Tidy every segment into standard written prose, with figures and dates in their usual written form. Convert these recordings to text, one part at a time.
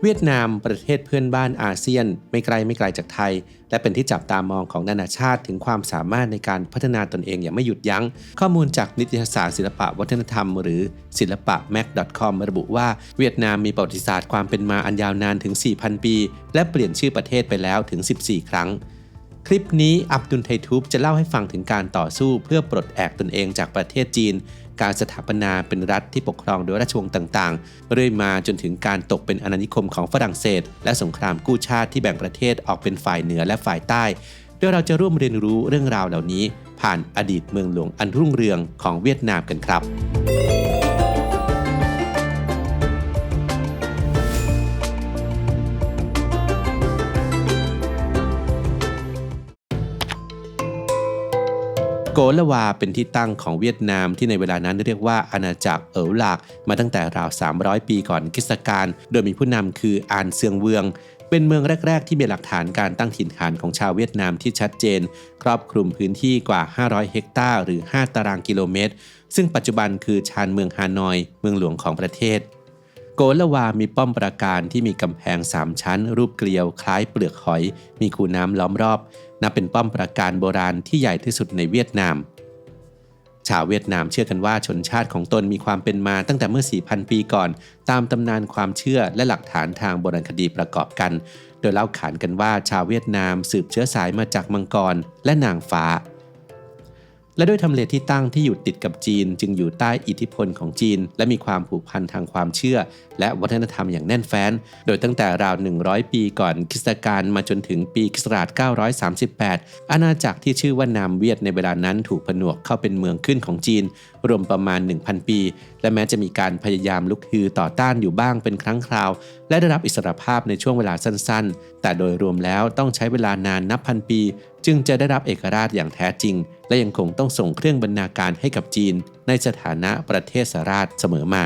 เวียดนามประเทศเพื่อนบ้านอาเซียนไม่ไกลจากไทยและเป็นที่จับตามองของนานาชาติถึงความสามารถในการพัฒนาตนเองอย่างไม่หยุดยั้งข้อมูลจากนิตยสารศิลปะวัฒนธรรมหรือศิลปะ mag.com ระบุว่าเวียดนามมีประวัติศาสตร์ความเป็นมาอันยาวนานถึง 4,000 ปีและเปลี่ยนชื่อประเทศไปแล้วถึง 14 ครั้งคลิปนี้อับดุลไททูบจะเล่าให้ฟังถึงการต่อสู้เพื่อปลดแอกตนเองจากประเทศจีนการสถาปนาเป็นรัฐที่ปกครองโดยราชวงศ์ต่างๆเรื่อยมาจนถึงการตกเป็นอาณานิคมของฝรั่งเศสและสงครามกู้ชาติที่แบ่งประเทศออกเป็นฝ่ายเหนือและฝ่ายใต้โดยเราจะร่วมเรียนรู้เรื่องราวเหล่านี้ผ่านอดีตเมืองหลวงอันรุ่งเรืองของเวียดนามกันครับโกลวาเป็นที่ตั้งของเวียดนามที่ในเวลานั้นเรียกว่าอาณาจักรเอ๋อหลากมาตั้งแต่ราว300 ปีก่อนคริสตกาลโดยมีผู้นำคืออานเซียงเวืองเป็นเมืองแรกๆที่มีหลักฐานการตั้งถิ่นฐานของชาวเวียดนามที่ชัดเจนครอบคลุมพื้นที่กว่า500เฮกตาร์หรือ5ตารางกิโลเมตรซึ่งปัจจุบันคือชานเมืองฮานอยเมืองหลวงของประเทศโกลวามีป้อมปราการที่มีกำแพง3ชั้นรูปเกลียวคล้ายเปลือกหอยมีคูน้ำล้อมรอบนับเป็นป้อมปราการโบราณที่ใหญ่ที่สุดในเวียดนามชาวเวียดนามเชื่อกันว่าชนชาติของตนมีความเป็นมาตั้งแต่เมื่อ 4,000 ปีก่อนตามตำนานความเชื่อและหลักฐานทางโบราณคดีประกอบกันโดยเล่าขานกันว่าชาวเวียดนามสืบเชื้อสายมาจากมังกรและนางฟ้าและด้วยทำเลที่ตั้งที่อยู่ติดกับจีนจึงอยู่ใต้อิทธิพลของจีนและมีความผูกพันทางความเชื่อและวัฒนธรรมอย่างแน่นแฟ้นโดยตั้งแต่ราว100 ปีก่อนคริสตกาลมาจนถึงปีค.ศ. 938อาณาจักรที่ชื่อว่านามเวียดในเวลานั้นถูกผนวกเข้าเป็นเมืองขึ้นของจีนรวมประมาณ 1,000 ปีและแม้จะมีการพยายามลุกฮือต่อต้านอยู่บ้างเป็นครั้งคราวและได้รับอิสรภาพในช่วงเวลาสั้นๆแต่โดยรวมแล้วต้องใช้เวลานานนับพันปีจึงจะได้รับเอกราชอย่างแท้จริงและยังคงต้องส่งเครื่องบรรณาการให้กับจีนในสถานะประเทศราชเสมอมา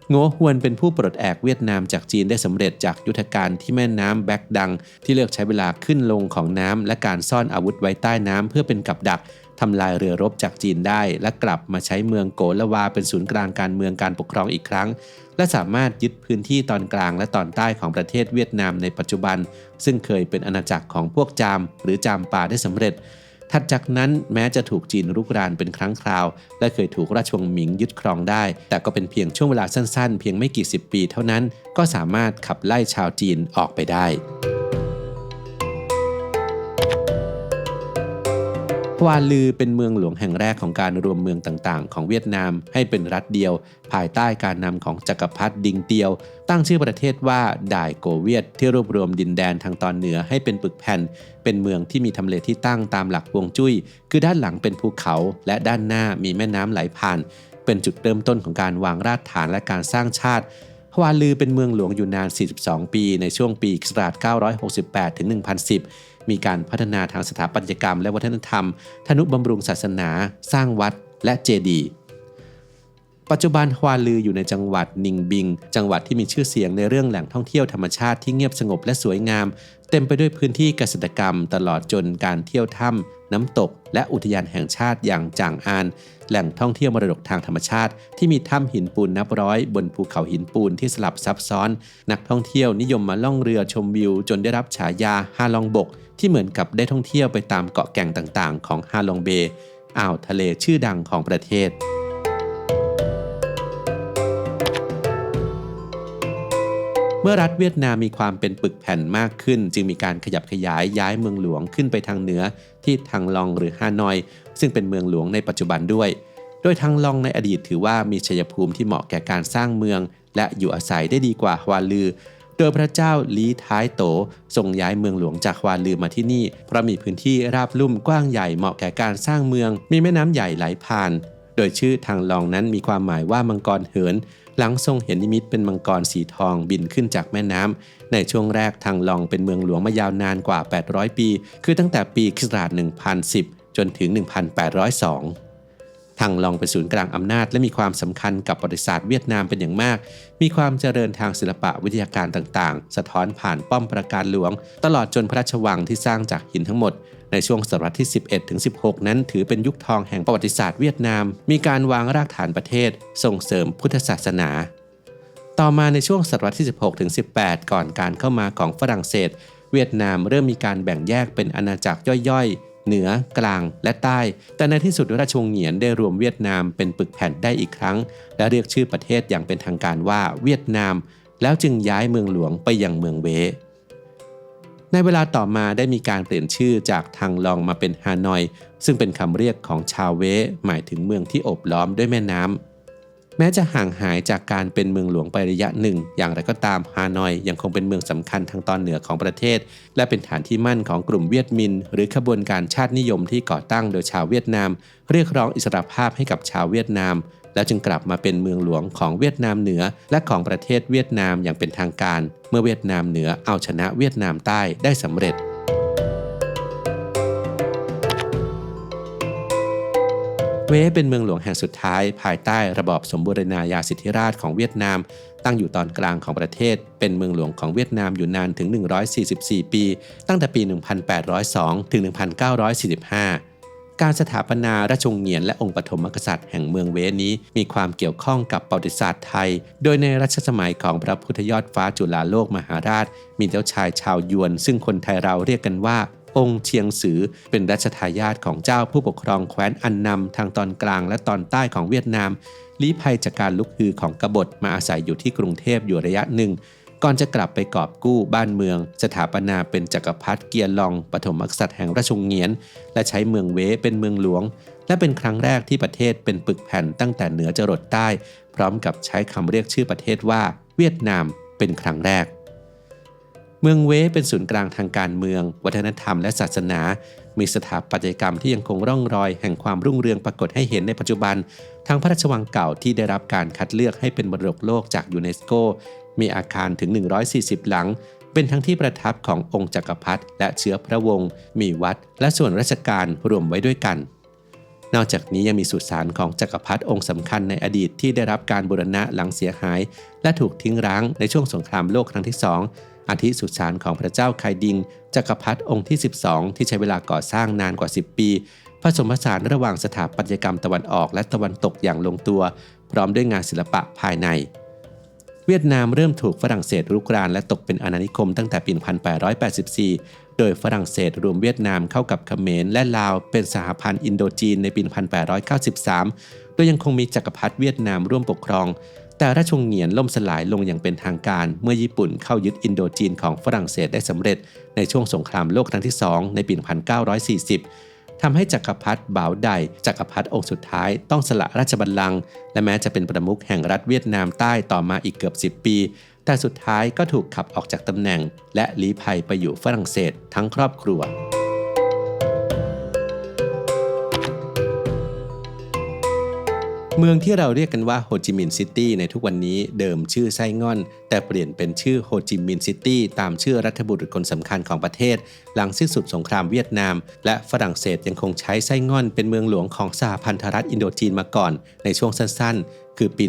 โง่ฮวนเป็นผู้ปลดแอกเวียดนามจากจีนได้สำเร็จจากยุทธการที่แม่น้ำแบกดังที่เลือกใช้เวลาขึ้นลงของน้ำและการซ่อนอาวุธไว้ใต้น้ำเพื่อเป็นกับดักทำลายเรือรบจากจีนได้และกลับมาใช้เมืองโกลวาเป็นศูนย์กลางการเมืองการปกครองอีกครั้งและสามารถยึดพื้นที่ตอนกลางและตอนใต้ของประเทศเวียดนามในปัจจุบันซึ่งเคยเป็นอาณาจักรของพวกจามหรือจามป่าได้สำเร็จถัดจากนั้นแม้จะถูกจีนรุกรานเป็นครั้งคราวและเคยถูกราชวงศ์หมิงยึดครองได้แต่ก็เป็นเพียงช่วงเวลาสั้นๆเพียงไม่กี่สิบปีเท่านั้นก็สามารถขับไล่ชาวจีนออกไปได้ฮวาลือเป็นเมืองหลวงแห่งแรกของการรวมเมืองต่างๆของเวียดนามให้เป็นรัฐเดียวภายใต้การนำของจักรพรรดิดิงเตียวตั้งชื่อประเทศว่าด่ายโกเวียดที่รวบรวมดินแดนทางตอนเหนือให้เป็นปึกแผ่นเป็นเมืองที่มีทำเลที่ตั้งตามหลักฮวงจุ้ยคือด้านหลังเป็นภูเขาและด้านหน้ามีแม่น้ำไหลผ่านเป็นจุดเริ่มต้นของการวางรากฐานและการสร้างชาติฮวาลือเป็นเมืองหลวงอยู่นาน42ปีในช่วงปีค.ศ. 968 ถึง 1010มีการพัฒนาทางสถาปัตยกรรมและวัฒนธรรมทนุบำรุงศาสนาสร้างวัดและเจดีย์ปัจจุบันฮวาลืออยู่ในจังหวัดนิงบิงจังหวัดที่มีชื่อเสียงในเรื่องแหล่งท่องเที่ยวธรรมชาติที่เงียบสงบและสวยงามเต็มไปด้วยพื้นที่เกษตรกรรมตลอดจนการเที่ยวถ้ำน้ำตกและอุทยานแห่งชาติอย่างจ่างอานแหล่งท่องเที่ยวมรดกทางธรรมชาติที่มีถ้ำหินปูนนับร้อยบนภูเขาหินปูนที่สลับซับซ้อนนักท่องเที่ยวนิยมมาล่องเรือชมวิวจนได้รับฉายาฮาลองบกที่เหมือนกับได้ท่องเที่ยวไปตามเกาะแก่งต่างๆของฮาลองเบย์อ่าวทะเลชื่อดังของประเทศเมื่อรัฐเวียดนามมีความเป็นปึกแผ่นมากขึ้นจึงมีการขยับขยายย้ายเมืองหลวงขึ้นไปทางเหนือที่ทังลองหรือฮานอยซึ่งเป็นเมืองหลวงในปัจจุบันด้วยโดยทังลองในอดีตถือว่ามีชัยภูมิที่เหมาะแก่การสร้างเมืองและอยู่อาศัยได้ดีกว่าฮวาลือโดยพระเจ้าลีท้ายโตทรงย้ายเมืองหลวงจากฮวาลือมาที่นี่เพราะมีพื้นที่ราบลุ่มกว้างใหญ่เหมาะแก่การสร้างเมืองมีแม่น้ำใหญ่ไหลผ่านโดยชื่อทังลองนั้นมีความหมายว่ามังกรเหินหลังทรงเห็นนิมิตเป็นมังกรสีทองบินขึ้นจากแม่น้ำในช่วงแรกทังลองเป็นเมืองหลวงมายาวนานกว่า800ปีคือตั้งแต่ปีค.ศ. 1010จนถึง1802ทังลองเป็นศูนย์กลางอำนาจและมีความสำคัญกับประวัติศาสตร์เวียดนามเป็นอย่างมากมีความเจริญทางศิลปะวิทยาการต่างๆสะท้อนผ่านป้อมปราการหลวงตลอดจนพระราชวังที่สร้างจากหินทั้งหมดในช่วงศตวรรษที่ 11-16 นั้นถือเป็นยุคทองแห่งประวัติศาสตร์เวียดนามมีการวางรากฐานประเทศส่งเสริมพุทธศาสนา ต่อมาในช่วงศตวรรษที่ 16 ถึง 18 ก่อนการเข้ามาของฝรั่งเศสเวียดนามเริ่มมีการแบ่งแยกเป็นอาณาจักรย่อยๆเหนือกลางและใต้แต่ในที่สุดราชวงศ์เหงียนได้รวมเวียดนามเป็นปึกแผ่นได้อีกครั้งและเรียกชื่อประเทศอย่างเป็นทางการว่าเวียดนามแล้วจึงย้ายเมืองหลวงไปยังเมืองเวในเวลาต่อมาได้มีการเปลี่ยนชื่อจากทางลองมาเป็นฮานอยซึ่งเป็นคำเรียกของชาวเวหมายถึงเมืองที่โอบล้อมด้วยแม่น้ำแม้จะห่างหายจากการเป็นเมืองหลวงไประยะหนึ่งอย่างไรก็ตามฮานอยยังคงเป็นเมืองสำคัญทางตอนเหนือของประเทศและเป็นฐานที่มั่นของกลุ่มเวียดมินหรือขบวนการชาตินิยมที่ก่อตั้งโดยชาวเวียดนามเรียกร้องอิสรภาพให้กับชาวเวียดนามและจึงกลับมาเป็นเมืองหลวงของเวียดนามเหนือและของประเทศเวียดนามอย่างเป็นทางการเมื่อเวียดนามเหนือเอาชนะเวียดนามใต้ได้สำเร็จเวเป็นเมืองหลวงแห่งสุดท้ายภายใต้ระบอบสมบูรณาญาสิทธิราชย์ของเวียดนามตั้งอยู่ตอนกลางของประเทศเป็นเมืองหลวงของเวียดนามอยู่นานถึง144ปีตั้งแต่ปี 1802 ถึง 1945 การสถาปนาราชวงศ์เหงียนและองค์ปฐมกษัตริย์แห่งเมืองเวนี้มีความเกี่ยวข้องกับประวัติศาสตร์ไทยโดยในรัชสมัยของพระพุทธยอดฟ้าจุฬาโลกมหาราชมีเจ้าชายชาวยวนซึ่งคนไทยเราเรียกกันว่าองค์เชียงสือเป็นรัชทายาทของเจ้าผู้ปกครองแคว้นอันนำทางตอนกลางและตอนใต้ของเวียดนามลี้ภัยจากการลุกฮือของกบฏมาอาศัยอยู่ที่กรุงเทพอยู่ระยะหนึ่งก่อนจะกลับไปกอบกู้บ้านเมืองสถาปนาเป็นจักรพรรดิเกียร์ลองปฐมกษัตริย์แห่งราชวงศ์เหงียนและใช้เมืองเวเป็นเมืองหลวงและเป็นครั้งแรกที่ประเทศเป็นปึกแผ่นตั้งแต่เหนือจรดใต้พร้อมกับใช้คำเรียกชื่อประเทศว่าเวียดนามเป็นครั้งแรกเมืองเวเป็นศูนย์กลางทางการเมืองวัฒนธรรมและศาสนามีสถาปัตยกรรมที่ยังคงร่องรอยแห่งความรุ่งเรืองปรากฏให้เห็นในปัจจุบันทั้งพระราชวังเก่าที่ได้รับการคัดเลือกให้เป็นมรดกโลกจากยูเนสโกมีอาคารถึง140หลังเป็นทั้งที่ประทับขององค์จักรพรรดิและเชื้อพระวงศ์มีวัดและส่วนราชการรวมไว้ด้วยกันนอกจากนี้ยังมีสุสานของจักรพรรดิองค์สำคัญในอดีตที่ได้รับการบูรณะหลังเสียหายและถูกทิ้งร้างในช่วงสงครามโลกครั้งที่2อาทิสุสานของพระเจ้าไคดิงจักรพรรดิองค์ที่12ที่ใช้เวลาก่อสร้างนานกว่า10ปีผสมผสานระหว่างสถาปัตยกรรมตะวันออกและตะวันตกอย่างลงตัวพร้อมด้วยงานศิลปะภายในเวียดนามเริ่มถูกฝรั่งเศสรุกรานและตกเป็นอาณานิคมตั้งแต่ปี 1884 โดยฝรั่งเศสรวมเวียดนามเข้ากับเขมรและลาวเป็นสหพันธ์อินโดจีนในปี 1893 โดยยังคงมีจักรพรรดิเวียดนามร่วมปกครองแต่ราชวงศ์เหงียนล่มสลายลงอย่างเป็นทางการเมื่อญี่ปุ่นเข้ายึดอินโดจีนของฝรั่งเศสได้สำเร็จในช่วงสงครามโลกครั้งที่2ในปี 1940 ทำให้จักรพรรดิบ่าวไดจักรพรรดิองค์สุดท้ายต้องสละราชบัลลังก์และแม้จะเป็นประมุขแห่งรัฐเวียดนามใต้ต่อมาอีกเกือบ10 ปีแต่สุดท้ายก็ถูกขับออกจากตำแหน่งและลี้ภัยไปอยู่ฝรั่งเศสทั้งครอบครัวเมืองที่เราเรียกกันว่าโฮจิมินห์ซิตี้ในทุกวันนี้เดิมชื่อไส้ง่อนแต่เปลี่ยนเป็นชื่อโฮจิมินห์ซิตี้ตามชื่อรัฐบุรุษคนสำคัญของประเทศหลังสิ้นสุดสงครามเวียดนามและฝรั่งเศสยังคงใช้ไส้ง่อนเป็นเมืองหลวงของสหพันธรัฐอินโดจีนมาก่อนในช่วงสั้นๆคือปี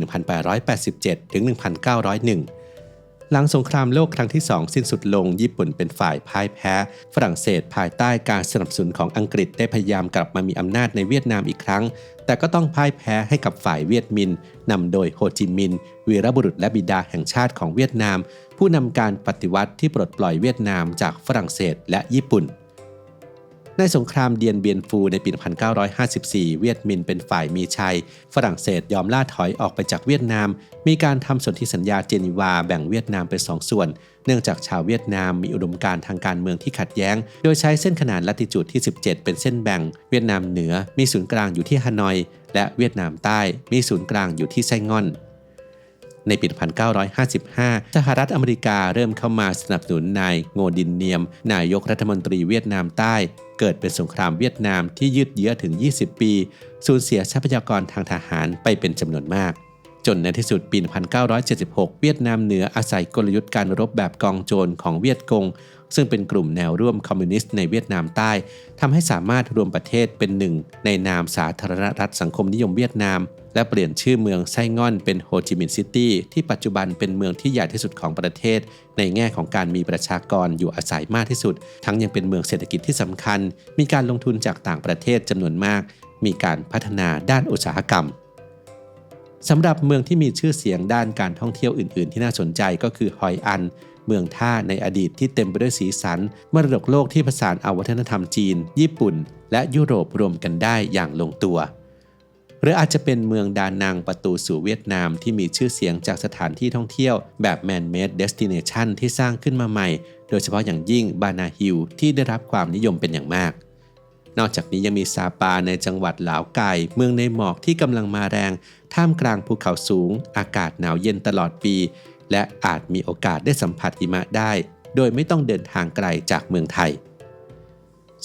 1887 ถึง 1901หลังสงครามโลกครั้งที่2สิ้นสุดลงญี่ปุ่นเป็นฝ่ายพ่ายแพ้ฝรั่งเศสภายใต้การสนับสนุนของอังกฤษได้พยายามกลับมามีอำนาจในเวียดนามอีกครั้งแต่ก็ต้องพ่ายแพ้ให้กับฝ่ายเวียดมินห์นำโดยโฮจิมินห์วีรบุรุษและบิดาแห่งชาติของเวียดนามผู้นำการปฏิวัติที่ปลดปล่อยเวียดนามจากฝรั่งเศสและญี่ปุ่นในสงครามเดียนเบียนฟูในปี 1954 เวียดมินห์เป็นฝ่ายมีชัยฝรั่งเศสยอมล่าถอยออกไปจากเวียดนามมีการทำสนธิสัญญาเจนีวาแบ่งเวียดนามเป็น2 ส่วนเนื่องจากชาวเวียดนามมีอุดมการณ์ทางการเมืองที่ขัดแย้งโดยใช้เส้นขนานลัติจูดที่17เป็นเส้นแบ่งเวียดนามเหนือมีศูนย์กลางอยู่ที่ฮานอยและเวียดนามใต้มีศูนย์กลางอยู่ที่ไส้ง่อนในปี 1955 สหรัฐอเมริกาเริ่มเข้ามาสนับสนุนนายโงดินเนียมนายกรัฐมนตรีเวียดนามใต้เกิดเป็นสงครามเวียดนามที่ยืดเยื้อถึง20 ปีสูญเสียทรัพยากรทางทหารไปเป็นจำนวนมากจนในที่สุดปี 1976 เวียดนามเหนืออาศัยกลยุทธ์การรบแบบกองโจรของเวียดกงซึ่งเป็นกลุ่มแนวร่วมคอมมิวนิสต์ในเวียดนามใต้ทำให้สามารถรวมประเทศเป็นหนึ่งในนามสาธารณรัฐสังคมนิยมเวียดนามและเปลี่ยนชื่อเมืองไส้ง่อนเป็นโฮจิมินห์ซิตี้ที่ปัจจุบันเป็นเมืองที่ใหญ่ที่สุดของประเทศในแง่ของการมีประชากรอยู่อาศัยมากที่สุดทั้งยังเป็นเมืองเศรษฐกิจที่สำคัญมีการลงทุนจากต่างประเทศจำนวนมากมีการพัฒนาด้านอุตสาหกรรม สำหรับเมืองที่มีชื่อเสียงด้านการท่องเที่ยวอื่นๆที่น่าสนใจก็คือฮอยอันเมืองท่าในอดีตที่เต็มไปด้วยสีสันมรดกโลกที่ผสานเอาวัฒนธรรมจีนญี่ปุ่นและยุโรปรวมกันได้อย่างลงตัวหรืออาจจะเป็นเมืองดานังประตูสู่เวียดนามที่มีชื่อเสียงจากสถานที่ท่องเที่ยวแบบ Man-made Destination ที่สร้างขึ้นมาใหม่โดยเฉพาะอย่างยิ่งบานาฮิลที่ได้รับความนิยมเป็นอย่างมากนอกจากนี้ยังมีซาปาในจังหวัดหลาวไก่เมืองในหมอกที่กำลังมาแรงท่ามกลางภูเขาสูงอากาศหนาวเย็นตลอดปีและอาจมีโอกาสได้สัมผัสหิมะได้โดยไม่ต้องเดินทางไกลจากเมืองไทย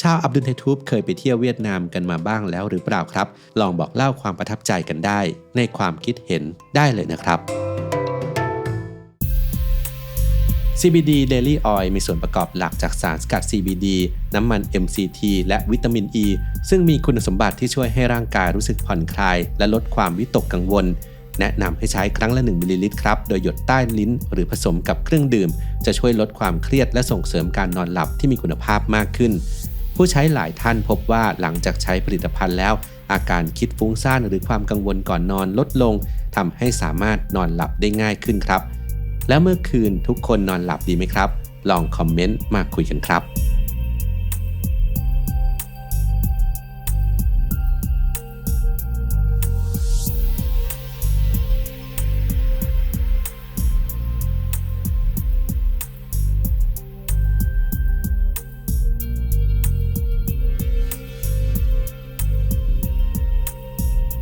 ชาวอับดุลไททูบเคยไปเที่ยวเวียดนามกันมาบ้างแล้วหรือเปล่าครับลองบอกเล่าความประทับใจกันได้ในความคิดเห็นได้เลยนะครับ CBD Daily Oil มีส่วนประกอบหลักจากสารสกัด CBD น้ำมัน MCT และวิตามิน E ซึ่งมีคุณสมบัติที่ช่วยให้ร่างกายรู้สึกผ่อนคลายและลดความวิตกกังวลแนะนำให้ใช้ครั้งละ1มิลลิลิตรครับโดยหยดใต้ลิ้นหรือผสมกับเครื่องดื่มจะช่วยลดความเครียดและส่งเสริมการนอนหลับที่มีคุณภาพมากขึ้นผู้ใช้หลายท่านพบว่าหลังจากใช้ผลิตภัณฑ์แล้วอาการคิดฟุ้งซ่านหรือความกังวลก่อนนอนลดลงทำให้สามารถนอนหลับได้ง่ายขึ้นครับแล้วเมื่อคืนทุกคนนอนหลับดีไหมครับลองคอมเมนต์มาคุยกันครับ